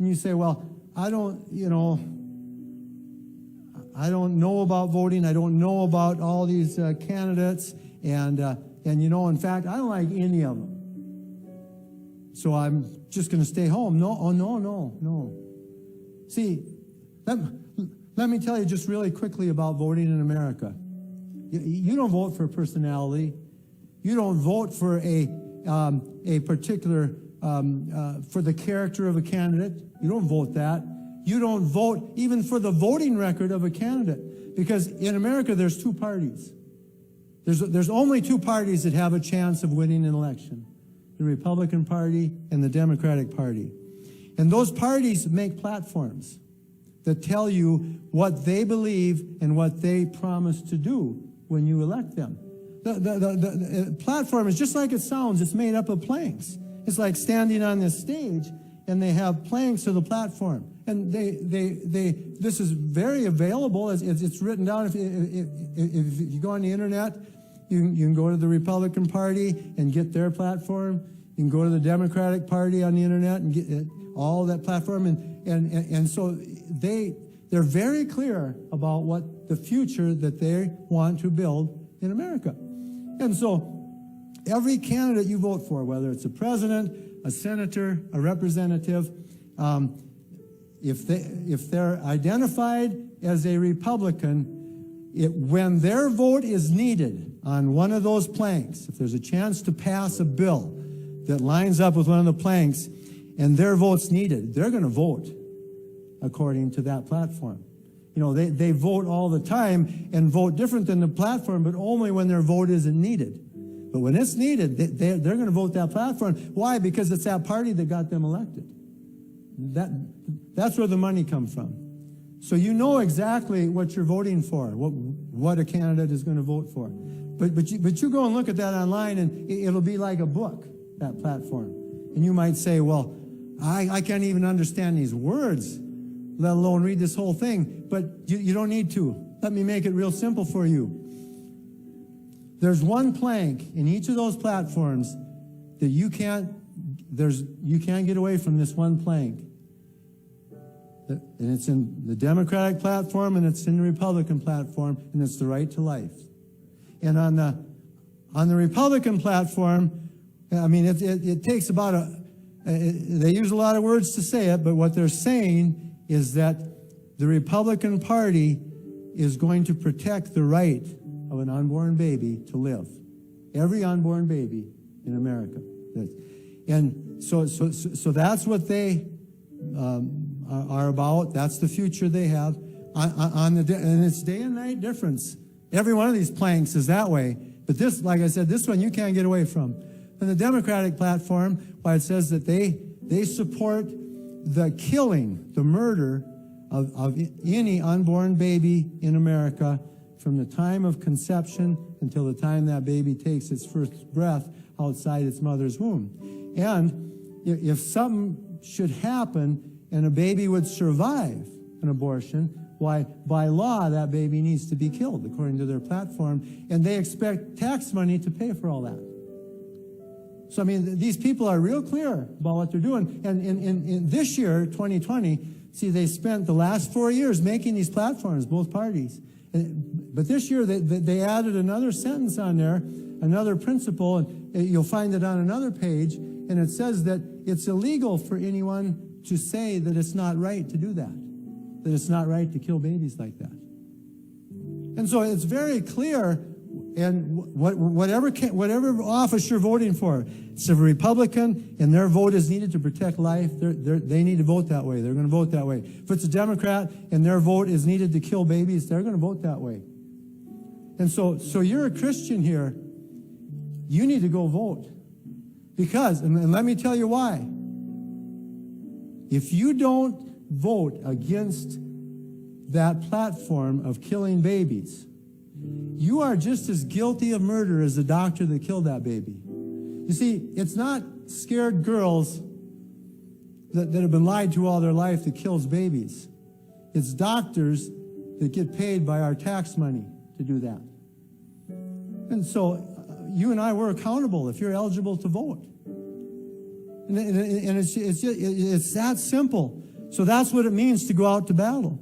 and you say, well, I don't know about voting. I don't know about all these candidates. And in fact, I don't like any of them. So I'm just going to stay home. No. See, let me tell you just really quickly about voting in America. You don't vote for a personality. You don't vote for a particular, for the character of a candidate. You don't vote that. You don't vote even for the voting record of a candidate. Because in America, there's two parties. There's only two parties that have a chance of winning an election: the Republican Party and the Democratic Party. And those parties make platforms that tell you what they believe and what they promise to do when you elect them. The platform is just like it sounds. It's made up of planks. It's like standing on this stage, and they have planks to the platform. And this is very available. It's written down. If you go on the internet, you can go to the Republican Party and get their platform. You can go to the Democratic Party on the internet and get all that platform. And so they're very clear about what the future that they want to build in America. And so every candidate you vote for, whether it's a president, a senator, a representative, if they're identified as a Republican, when their vote is needed on one of those planks, if there's a chance to pass a bill that lines up with one of the planks and their vote's needed, they're going to vote according to that platform. They vote all the time and vote different than the platform, but only when their vote isn't needed. But when it's needed, they're going to vote that platform. Why? Because it's that party that got them elected. That's where the money comes from. So you know exactly what you're voting for, what a candidate is going to vote for. But you go and look at that online, and it'll be like a book, that platform. And you might say, well, I can't even understand these words, let alone read this whole thing. But you don't need to. Let me make it real simple for you. There's one plank in each of those platforms that you can't get away from. This one plank. And it's in the Democratic platform, and it's in the Republican platform, and it's the right to life. And on the Republican platform, I mean, it takes about they use a lot of words to say it, but what they're saying is that the Republican Party is going to protect the right of an unborn baby to live. Every unborn baby in America. And so that's what they are about. That's the future they have. And it's day and night difference. Every one of these planks is that way. But this, like I said, this one you can't get away from. And the Democratic platform, why it says that they support the killing, the murder of any unborn baby in America from the time of conception until the time that baby takes its first breath outside its mother's womb. And if something should happen and a baby would survive an abortion, why, by law, that baby needs to be killed, according to their platform, and they expect tax money to pay for all that. So, I mean, these people are real clear about what they're doing. And in this year, 2020, see, they spent the last 4 years making these platforms, both parties. But this year, they added another sentence on there, another principle, and you'll find it on another page, and it says that it's illegal for anyone to say that it's not right to do that it's not right to kill babies like that. And so it's very clear, and whatever office you're voting for, it's a Republican, and their vote is needed to protect life, they need to vote that way. They're going to vote that way. If it's a Democrat and their vote is needed to kill babies, they're going to vote that way. And so you're a Christian here. You need to go vote. Because, and let me tell you why. If you don't vote against that platform of killing babies, you are just as guilty of murder as the doctor that killed that baby. You see, it's not scared girls that have been lied to all their life that kills babies. It's doctors that get paid by our tax money to do that. And so you and I, we're accountable if you're eligible to vote. And it's that simple. So that's what it means to go out to battle.